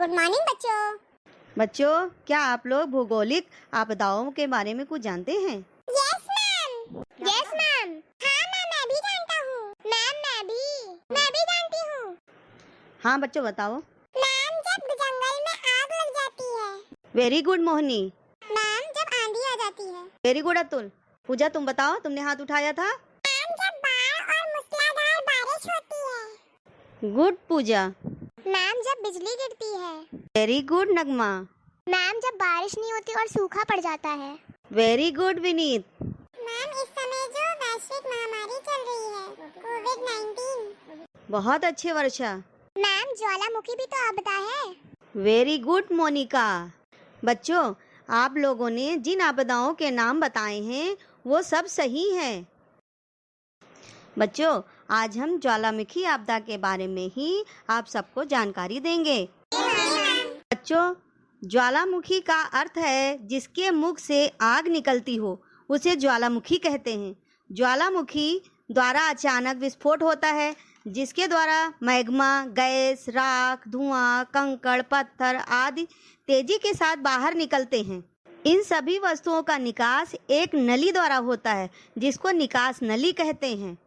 Good morning बच्चों। बच्चों, क्या आप लोग भौगोलिक आपदाओं के बारे में कुछ जानते हैं? Yes ma'am. Yes ma'am. हाँ मैम, मैं भी जानता हूँ। मैम मैं भी जानती हूँ। हाँ बच्चों, बताओ। मैम, जब जंगल में आग लग जाती है। Very good Mohini. मैम, जब आंधी आ जाती है। Very good Atul. पूजा, तुम बताओ, तुमने हाथ उठाया था। मैम, जब बाढ़ और मूसलाधार बारिश होती है। गुड पूजा। मैम, जब बिजली गिरती है। वेरी गुड नगमा। मैम, जब बारिश नहीं होती और सूखा पड़ जाता है। Very good Vineet. मैम, इस समय जो वैश्विक महामारी चल रही है, कोविड-19। बहुत अच्छे वर्षा। मैम, ज्वालामुखी भी तो आपदा है। Very good Monika. बच्चों, आप लोगों ने जिन आपदाओं के नाम बताए हैं वो सब सही हैं। बच्चों, आज हम ज्वालामुखी आपदा के बारे में ही आप सबको जानकारी देंगे। बच्चों, ज्वालामुखी का अर्थ है जिसके मुख से आग निकलती हो, उसे ज्वालामुखी कहते हैं। ज्वालामुखी द्वारा अचानक विस्फोट होता है जिसके द्वारा मैग्मा, गैस, राख, धुआं, कंकड़, पत्थर आदि तेजी के साथ बाहर निकलते हैं। इन सभी वस्तुओं का निकास एक नली द्वारा होता है जिसको निकास नली कहते हैं।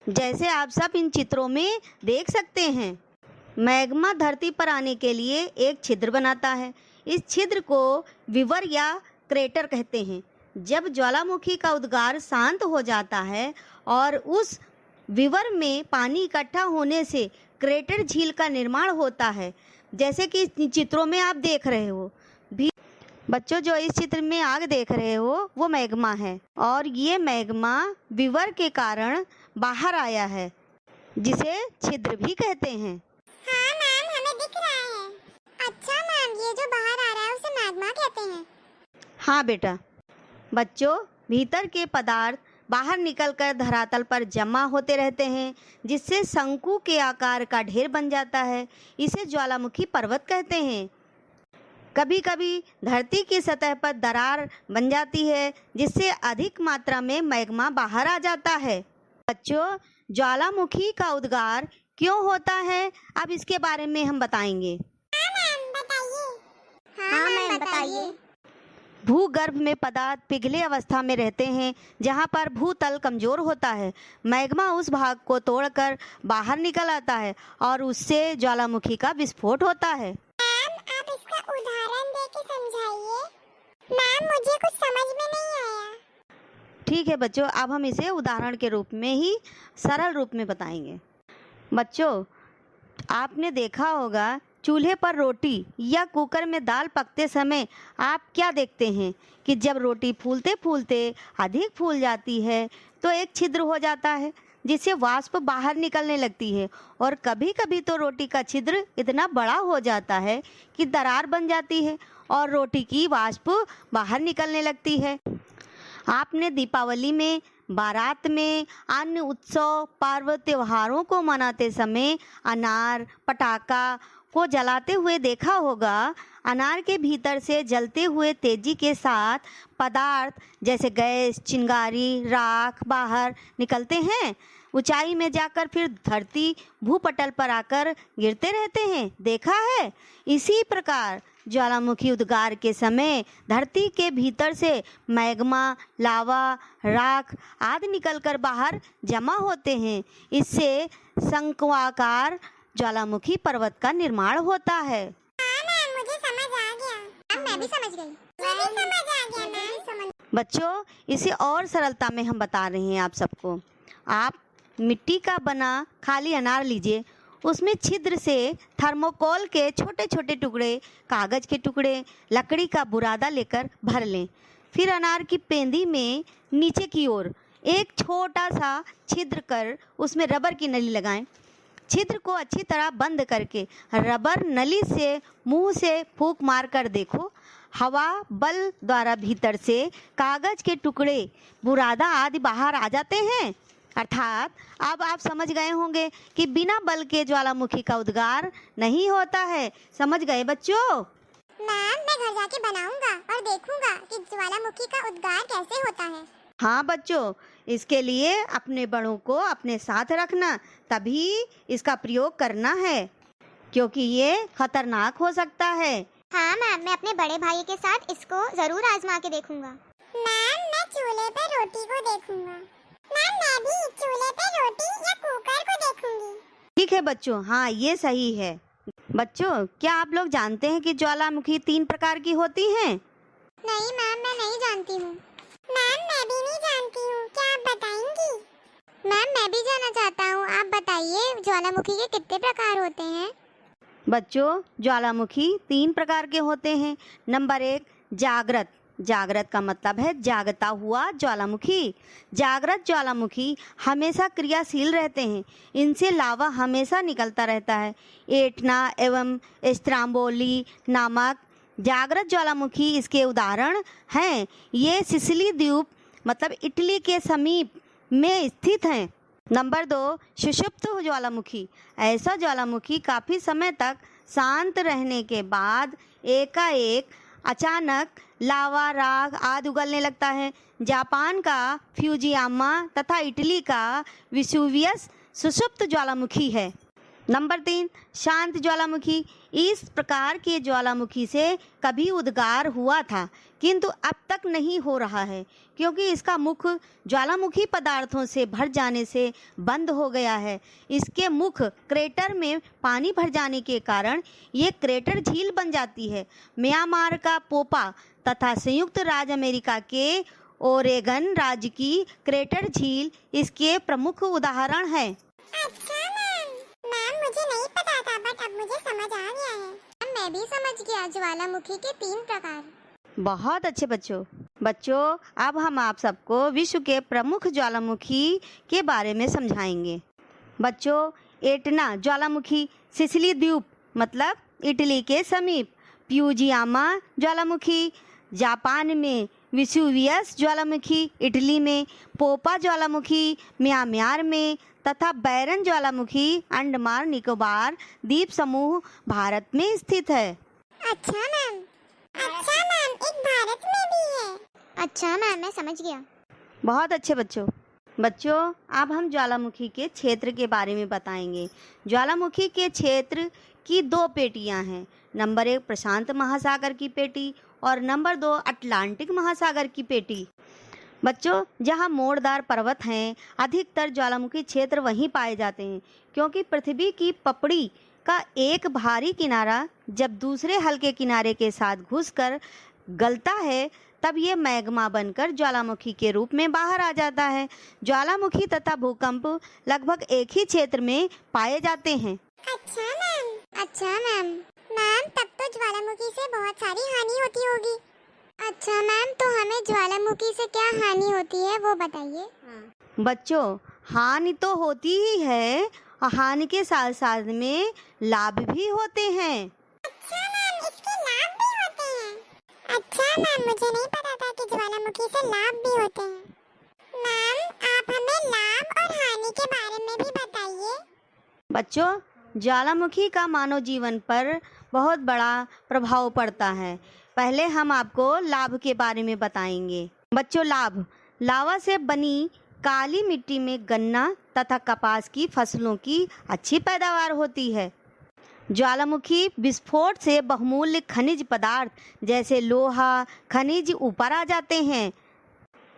जैसे आप सब इन चित्रों में देख सकते हैं, मैग्मा धरती पर आने के लिए एक छिद्र बनाता है। इस छिद्र को विवर या क्रेटर कहते हैं। जब ज्वालामुखी का उद्गार शांत हो जाता है और उस विवर में पानी इकट्ठा होने से क्रेटर झील का निर्माण होता है, जैसे कि चित्रों में आप देख रहे हो। बच्चों, जो इस चित्र में आग देख रहे हो वो मैग्मा है और ये मैग्मा विवर के कारण बाहर आया है, जिसे छिद्र भी कहते हैं। हाँ मैम, हमें दिख रहा है। अच्छा मैम, ये जो बाहर आ रहा है उसे मैग्मा कहते हैं। हाँ बेटा। बच्चों, भीतर के पदार्थ बाहर निकलकर धरातल पर जमा होते रहते हैं जिससे शंकु के आकार का ढेर बन जाता है। इसे ज्वालामुखी पर्वत कहते हैं। कभी कभी धरती की सतह पर दरार बन जाती है जिससे अधिक मात्रा में मैग्मा बाहर आ जाता है। बच्चों, ज्वालामुखी का उद्गार क्यों होता है, अब इसके बारे में हम बताएंगे। हाँ मैम, बताइए। हाँ मैम, बताइए। भूगर्भ में पदार्थ पिघले अवस्था में रहते हैं जहां पर भूतल कमजोर होता है। मैग्मा उस भाग को तोड़कर बाहर निकल आता है और उससे ज्वालामुखी का विस्फोट होता है। मैम, आप इसका उदाहरण देके समझाइए। मैम, मुझे कुछ समझ में नहीं आया। ठीक है बच्चों, अब हम इसे उदाहरण के रूप में ही सरल रूप में बताएंगे। बच्चों, आपने देखा होगा चूल्हे पर रोटी या कुकर में दाल पकते समय आप क्या देखते हैं कि जब रोटी फूलते फूलते अधिक फूल जाती है तो एक छिद्र हो जाता है जिससे वाष्प बाहर निकलने लगती है, और कभी कभी तो रोटी का छिद्र इतना बड़ा हो जाता है कि दरार बन जाती है और रोटी की वाष्प बाहर निकलने लगती है। आपने दीपावली में, बारात में, अन्य उत्सव, पर्व, त्योहारों को मनाते समय अनार, पटाखा को जलाते हुए देखा होगा। अनार के भीतर से जलते हुए तेजी के साथ पदार्थ जैसे गैस, चिंगारी, राख बाहर निकलते हैं। ऊंचाई में जाकर फिर धरती भूपटल पर आकर गिरते रहते हैं, देखा है? इसी प्रकार ज्वालामुखी उद्गार के समय धरती के भीतर से मैग्मा, लावा, राख आदि निकलकर बाहर जमा होते हैं। इससे शंक्वाकार ज्वालामुखी पर्वत का निर्माण होता है। हाँ मैम, मुझे समझ आ गया। मैं भी समझ गई। मुझे समझ आ गया मैम। बच्चों, इसे और सरलता में हम बता रहे हैं आप सबको। आप मिट्टी का बना खाली अनार लीजिए, उसमें छिद्र से थर्मोकोल के छोटे छोटे टुकड़े, कागज के टुकड़े, लकड़ी का बुरादा लेकर भर लें। फिर अनार की पेंदी में नीचे की ओर एक छोटा सा छिद्र कर उसमें रबर की नली लगाएं। छिद्र को अच्छी तरह बंद करके रबर नली से मुंह से फूंक मार कर देखो। हवा बल द्वारा भीतर से कागज के टुकड़े, बुरादा आदि बाहर आ जाते हैं। अर्थात अब आप समझ गए होंगे कि बिना बल के ज्वालामुखी का उद्गार नहीं होता है। समझ गए बच्चों? मैम, मैं घर जाके बनाऊंगा और देखूंगा कि ज्वालामुखी का उद्गार कैसे होता है। हाँ बच्चों, इसके लिए अपने बड़ों को अपने साथ रखना, तभी इसका प्रयोग करना है। क्योंकि ये खतरनाक हो सकता है। हाँ मैम, मैं अपने बड़े भाई के साथ इसको जरूर आजमा के देखूंगा। मैम, मैं चूल्हे पे रोटी को देखूंगा। मैम, मैं भी चूल्हे पे रोटी या कुकर को देखूंगी। ठीक है बच्चों, हाँ ये सही है। बच्चों, क्या आप लोग जानते हैं कि ज्वालामुखी 3 प्रकार की होती हैं? नहीं मैम, मैं नहीं जानती हूँ। मैम, मैं भी नहीं जानती हूँ, क्या आप बताएंगी? मैम, मैं भी जानना चाहता हूँ, आप बताइए ज्वालामुखी के कितने प्रकार होते हैं? बच्चों, ज्वालामुखी 3 प्रकार के होते हैं। नंबर 1, जागृत। जागृत का मतलब है जागता हुआ ज्वालामुखी। जागृत ज्वालामुखी हमेशा क्रियाशील रहते हैं। इनसे लावा हमेशा निकलता रहता है। एटना एवं स्ट्राम्बोली नामक जागृत ज्वालामुखी इसके उदाहरण हैं। ये सिसिली द्वीप मतलब इटली के समीप में स्थित हैं। नंबर 2, सुषुप्त ज्वालामुखी। ऐसा ज्वालामुखी काफ़ी समय तक शांत रहने के बाद एकाएक अचानक लावा, राख आदि उगलने लगता है। जापान का फ्यूजियामा तथा इटली का विसुवियस सुषुप्त ज्वालामुखी है। नंबर 3, शांत ज्वालामुखी। इस प्रकार के ज्वालामुखी से कभी उद्गार हुआ था, किंतु अब तक नहीं हो रहा है, क्योंकि इसका मुख ज्वालामुखी पदार्थों से भर जाने से बंद हो गया है। इसके मुख क्रेटर में पानी भर जाने के कारण ये क्रेटर झील बन जाती है। म्यांमार का पोपा तथा संयुक्त राज्य अमेरिका के ओरेगन राज्य की क्रेटर झील इसके प्रमुख उदाहरण है। अच्छा मैम, मुझे नहीं पता था, बट अब मुझे समझ आ गया है। मैं भी समझ गया ज्वालामुखी के 3 प्रकार। बहुत अच्छे बच्चों, अब हम आप सबको विश्व के प्रमुख ज्वालामुखी के बारे में समझाएंगे। बच्चों, एटना ज्वालामुखी सिसिली द्वीप मतलब इटली के समीप, फ्यूजियामा ज्वालामुखी जापान में, विसुवियस ज्वालामुखी इटली में, पोपा ज्वालामुखी म्यांमार में तथा बैरन ज्वालामुखी अंडमान निकोबार द्वीप समूह भारत में स्थित है। अच्छा मैम, एक भारत में भी है। अच्छा मैम, मैं समझ गया। बहुत अच्छे बच्चों, अब हम ज्वालामुखी के क्षेत्र के बारे में बताएंगे। ज्वालामुखी के क्षेत्र की 2 पेटियां हैं। नंबर 1 प्रशांत महासागर की पेटी और नंबर 2 अटलांटिक महासागर की पेटी। बच्चों, जहां मोड़दार पर्वत हैं, अधिकतर ज्वालामुखी क्षेत्र वहीं पाए जाते हैं, क्योंकि पृथ्वी की पपड़ी का एक भारी किनारा जब दूसरे हल्के किनारे के साथ घुसकर गलता है, तब ये मैग्मा बनकर ज्वालामुखी के रूप में बाहर आ जाता है। ज्वालामुखी तथा भूकंप लगभग एक ही क्षेत्र में पाए जाते हैं। अच्छा मैम, तब तो ज्वालामुखी से बहुत सारी हानि होती होगी। अच्छा मैम, तो हमें ज्वालामुखी से क्या हानि होती है वो बताइए। बच्चों, हानि तो होती ही है, और हानि के साथ साथ में लाभ भी होते हैं। अच्छा मैम, इसके लाभ भी होते हैं। अच्छा मैम, मुझे नहीं पता था कि ज्वालामुखी से लाभ भी होते हैं। मैम, आप हमें लाभ और हानि के बारे में भी बताइए। बच्चों, ज्वालामुखी का मानव जीवन पर बहुत बड़ा प्रभाव पड़ता है। पहले हम आपको लाभ के बारे में बताएंगे। बच्चों, लाभ, लावा से बनी काली मिट्टी में गन्ना तथा कपास की फसलों की अच्छी पैदावार होती है। ज्वालामुखी विस्फोट से बहुमूल्य खनिज पदार्थ जैसे लोहा खनिज ऊपर आ जाते हैं।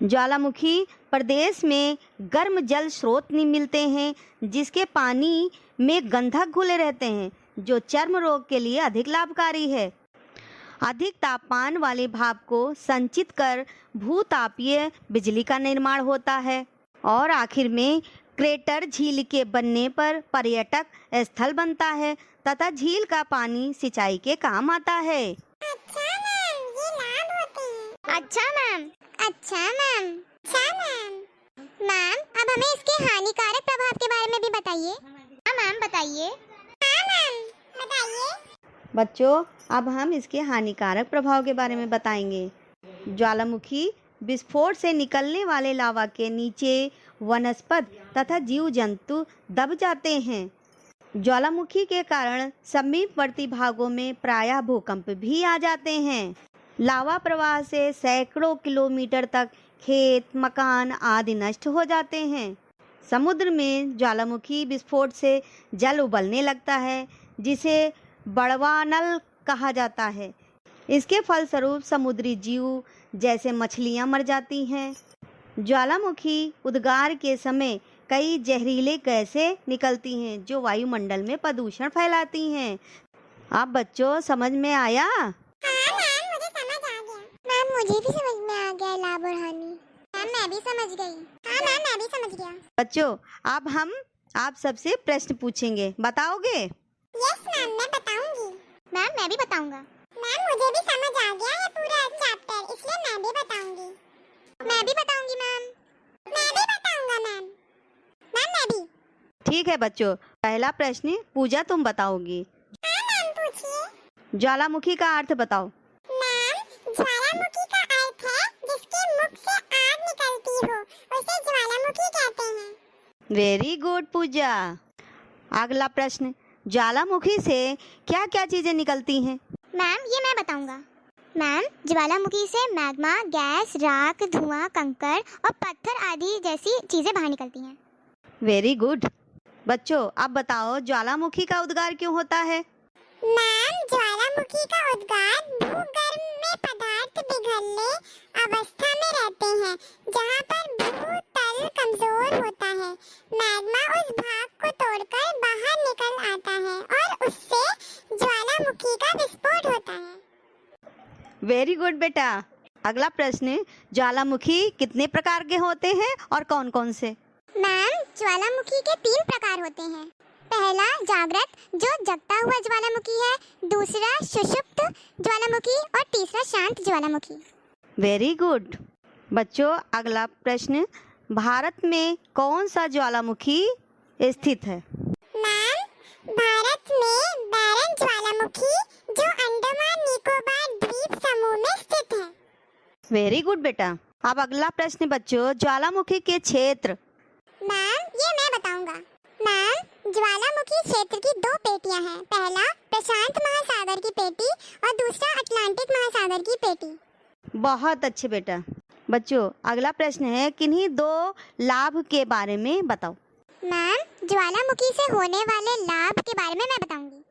ज्वालामुखी प्रदेश में गर्म जल स्रोत नहीं मिलते हैं, जिसके पानी में गंधक घुले रहते हैं, जो चर्म रोग के लिए अधिक लाभकारी है। अधिक तापमान वाले भाप को संचित कर भूतापीय बिजली का निर्माण होता है। और आखिर में क्रेटर झील के बनने पर पर्यटक स्थल बनता है तथा झील का पानी सिंचाई के काम आता है। अच्छा मैम, ये लाभ होते हैं। अच्छा मैम, मैम, अब हमें इसके हानिकारक प्रभाव के बारे में भी बताइए। हाँ मैम, बताइए। बच्चों, अब हम इसके हानिकारक प्रभाव के बारे में बताएंगे। ज्वालामुखी विस्फोट से निकलने वाले लावा के नीचे वनस्पति तथा जीव जंतु दब जाते हैं। ज्वालामुखी के कारण समीपवर्ती भागों में प्रायः भूकंप भी आ जाते हैं। लावा प्रवाह से सैकड़ों किलोमीटर तक खेत, मकान आदि नष्ट हो जाते हैं। समुद्र में ज्वालामुखी विस्फोट से जल उबलने लगता है, जिसे बड़वानल कहा जाता है। इसके फलस्वरूप समुद्री जीव जैसे मछलियां मर जाती हैं। ज्वालामुखी उद्गार के समय कई जहरीले गैसें निकलती हैं जो वायुमंडल में प्रदूषण फैलाती हैं। आप बच्चों समझ में आया? हाँ मैम, मुझे समझ आ गया। मैम मुझे भी समझ में आ गया लाभ और हानि। मैम मैं भी समझ गई। हाँ मैम मैं भी समझ गया। बच्चों अब हम आप सबसे प्रश्न पूछेंगे, बताओगे? यस मैम, मैं बताऊंगी। मैम मैं भी बताऊंगा। मैम मुझे भी समझ आ गया है पूरा चैप्टर, इसलिए मैं भी बताऊंगी। मैं भी बताऊंगी मैम। मैं भी बताऊंगा मैम। मैम मैं भी। ठीक है बच्चों, पहला प्रश्न पूजा तुम बताओगी। हाँ मैम पूछिए। ज्वालामुखी का अर्थ बताओ। मैम ज्वालामुखी का अर्थ है जिसके मुख से आग निकलती हो, उसे ज्वालामुखी कहते हैं। वेरी गुड पूजा। अगला प्रश्न, ज्वालामुखी से क्या क्या चीजें निकलती हैं? मैम ये मैं बताऊंगा। मैम ज्वालामुखी से मैग्मा, गैस, राख, धुआं, कंकड़ और पत्थर आदि जैसी चीजें बाहर निकलती हैं। Very good. बच्चों अब बताओ ज्वालामुखी का उद्गार क्यों होता है? मैम ज्वालामुखी का उद्गार भूगर्भ में पदार्थ पिघलने अवस्था में रहते हैं, जहां पर भूतल कमजोर होता है। मैग्मा उस भाग को तोड़कर बाहर निकल आता है और उससे ज्वालामुखी का विस्फोट होता है। वेरी गुड बेटा। अगला प्रश्न, ज्वालामुखी कितने प्रकार के होते हैं और कौन कौन से? मैम ज्वालामुखी के 3 प्रकार होते हैं। पहला जागृत जो जगता हुआ ज्वालामुखी है, दूसरा सुषुप्त ज्वालामुखी और तीसरा शांत ज्वालामुखी। Very good. बच्चों अगला प्रश्न, भारत में कौन सा ज्वालामुखी स्थित है? मैम भारत में बैरन ज्वालामुखी जो अंडमान निकोबार द्वीप समूह में स्थित है। वेरी गुड बेटा। अब अगला प्रश्न बच्चों, ज्वालामुखी के क्षेत्र। मैम ये मैं बताऊंगा। मैम ज्वालामुखी क्षेत्र की 2 पेटियां हैं। पहला प्रशांत महासागर की पेटी और दूसरा अटलांटिक महासागर की पेटी। बहुत अच्छे बेटा। बच्चों अगला प्रश्न है, किन्हीं 2 लाभ के बारे में बताओ। मैम ज्वालामुखी से होने वाले लाभ के बारे में मैं बताऊंगी।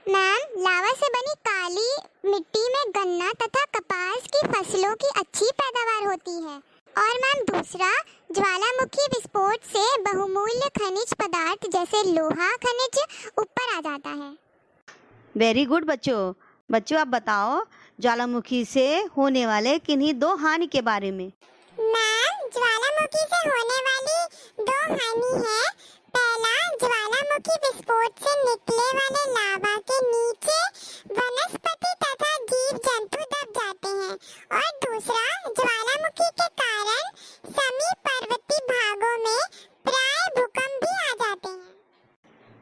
मैम लावा से बनी काली मिट्टी में गन्ना तथा कपास की फसलों की अच्छी पैदावार होती है। और मैम दूसरा, ज्वालामुखी विस्फोट से बहुमूल्य खनिज पदार्थ जैसे लोहा खनिज ऊपर आ जाता है। वेरी गुड बच्चों। बच्चों आप बताओ ज्वालामुखी से होने वाले किन्हीं 2 हानि के बारे में। मैम ज्वालामुखी से होने वाली 2 हानि है। पहला, ज्वालामुखी विस्फोट से निकले वाले लावा के नीचे वनस्पति तथा जीव जंतु दब जाते हैं। और दूसरा, ज्वालामुखी के कारण समीप पर्वतीय भागों में प्राय भूकंप भी आ जाते हैं।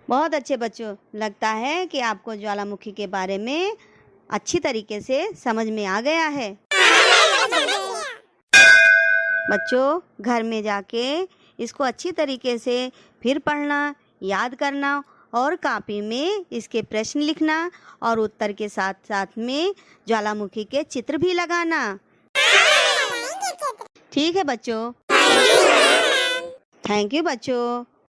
बहुत अच्छे बच्चों, लगता है कि आपको ज्वालामुखी के बारे में अच्छी तरीके से समझ में आ गया है। बच्चों घर में जाके इसको अच्छी तरीके से फिर पढ़ना, याद करना और कॉपी में इसके प्रश्न लिखना और उत्तर के साथ साथ में ज्वालामुखी के चित्र भी लगाना। ठीक है बच्चों। थैंक यू बच्चों।